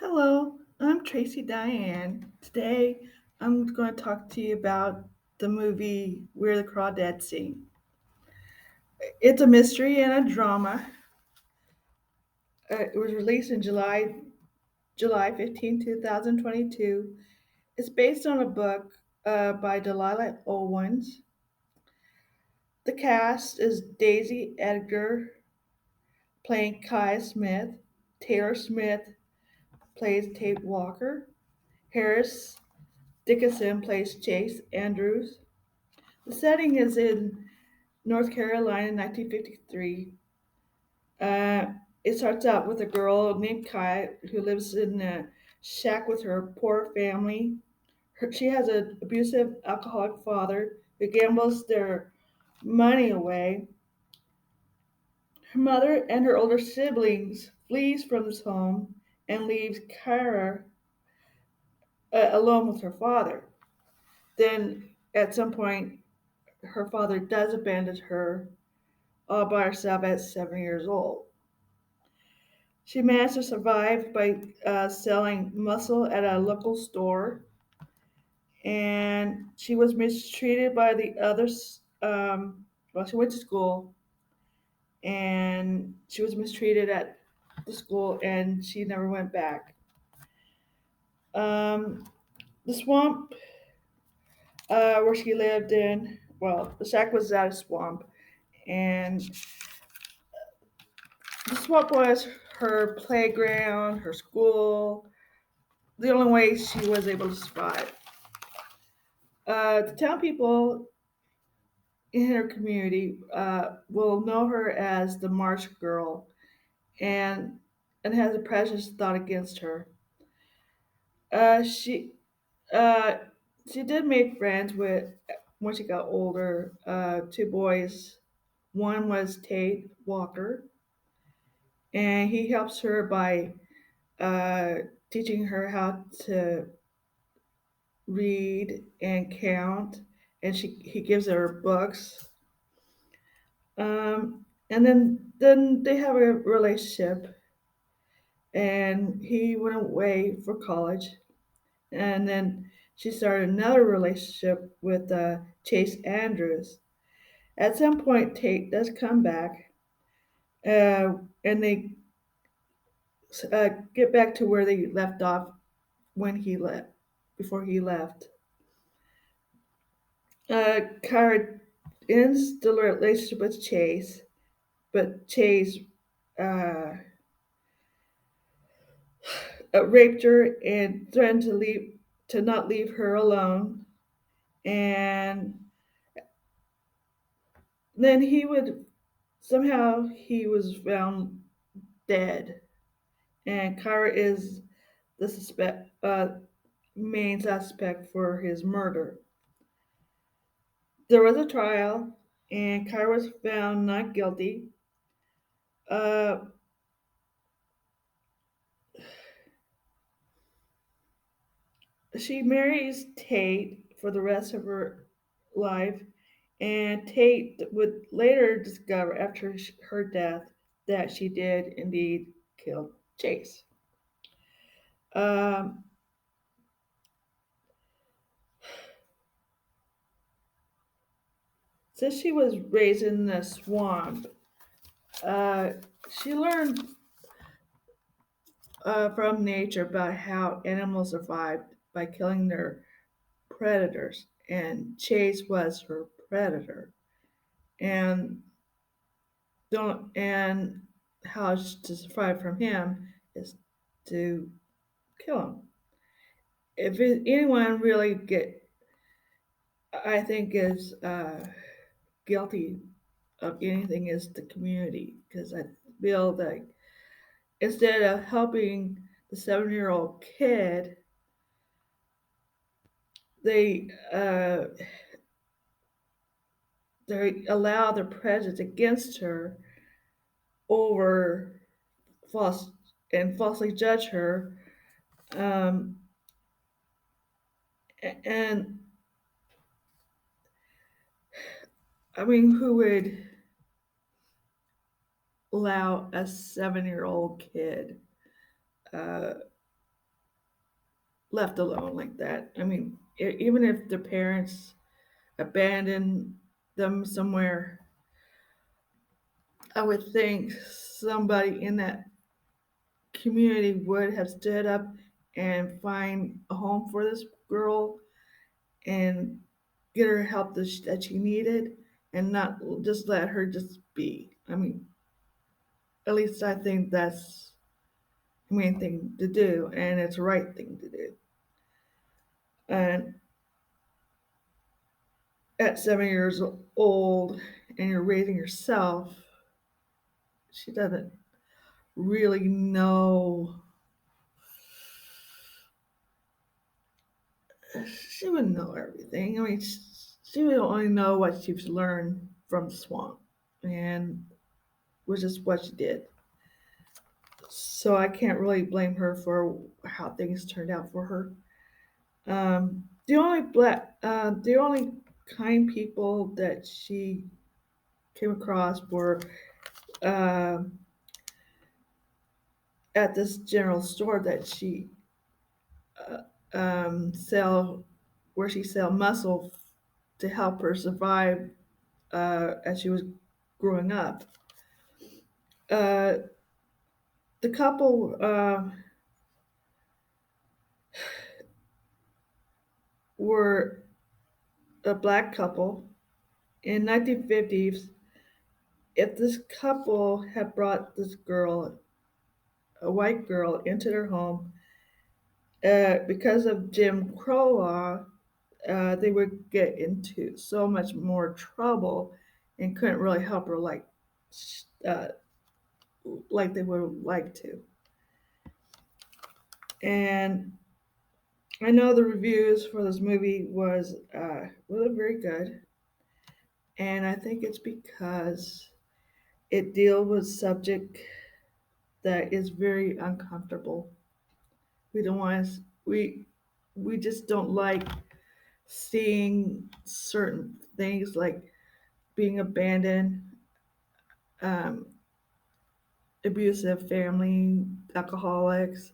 Hello, I'm Tracy Diane. Today I'm going to talk to you about the movie Where the Crawdad Sing. It's a mystery and a drama. It was released in July 15, 2022. It's based on a book by Delia Owens. The cast is Daisy Edgar playing Kai Smith, Taylor Smith plays Tate Walker, Harris Dickinson plays Chase Andrews. The setting is in North Carolina, 1953. Uh, it starts out with a girl named Kai who lives in a shack with her poor family. She has an abusive alcoholic father who gambles their money away. Her mother and her older siblings flees from this home and leaves Kyra alone with her father. Then, at some point, her father does abandon her all by herself at 7 years old. She managed to survive by selling muscle at a local store, and she was mistreated by the others. Well, she went to school, and she was mistreated at the school, and she never went back. Um, the swamp where she lived in, well, the shack was at a swamp, and the swamp was her playground, her school, the only way she was able to survive. The town people in her community will know her as the Marsh Girl, and has a precious thought against her. Uh, she uh, she did make friends with when she got older. Two boys. One was Tate Walker, and he helps her by uh, teaching her how to read and count, and he gives her books. And then they have a relationship, and he went away for college, and then she started another relationship with Chase Andrews. At some point, Tate does come back, and they get back to where they left off when he left, before he left. Kara ends the relationship with Chase, but Chase uh, raped her and threatened to not leave her alone. And then he was found dead, and Kyra is the main suspect for his murder. There was a trial, and Kyra was found not guilty. Uh, she marries Tate for the rest of her life, and Tate would later discover after her death that she did indeed kill Chase. Um, since she was raised in the swamp, uh, she learned from nature about how animals survived by killing their predators, and Chase was her predator. And don't and how to survive from him is to kill him. Anyone really I think, is guilty of anything is the community, because I feel that instead of helping the 7-year-old kid, they they allow their prejudice against her over false and falsely judge her. Um, and I mean, who would allow a 7-year-old kid uh, left alone like that. I mean, even if their parents abandoned them somewhere, I would think somebody in that community would have stood up and find a home for this girl and get her help that she needed and not just let her just be. I mean, at least I think that's the main thing to do and it's the right thing to do. And at 7 years old and you're raising yourself, she doesn't really know. She wouldn't know everything. I mean, she would only know what she's learned from the swamp, and which is what she did. So I can't really blame her for how things turned out for her. The only kind people that she came across were uh, at this general store that she sell, where she sell muscle to help her survive as she was growing up. Uh, the couple were a black couple in 1950s. If this couple had brought this girl, a white girl, into their home, because of Jim Crow law, they would get into so much more trouble and couldn't really help her uh, like they would have liked to. And I know the reviews for this movie was really very good, and I think it's because it deals with subject that is very uncomfortable. We don't want to, we just don't like seeing certain things like being abandoned, um, abusive family, alcoholics,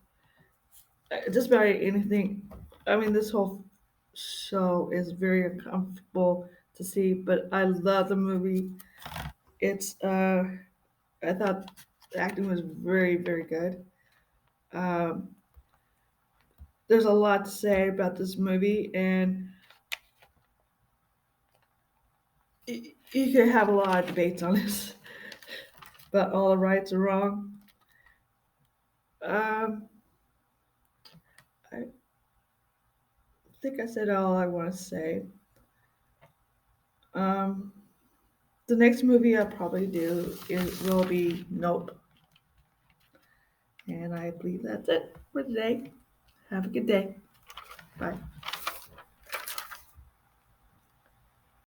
just about anything. I mean, this whole show is very uncomfortable to see, but I love the movie. It's I thought the acting was very very good. Um, there's a lot to say about this movie, and you could have a lot of debates on this, but all the rights are wrong. Um, I think I said all I want to say. Um, the next movie I'll probably do will be Nope, and I believe that's it for today. Have a good day. Bye.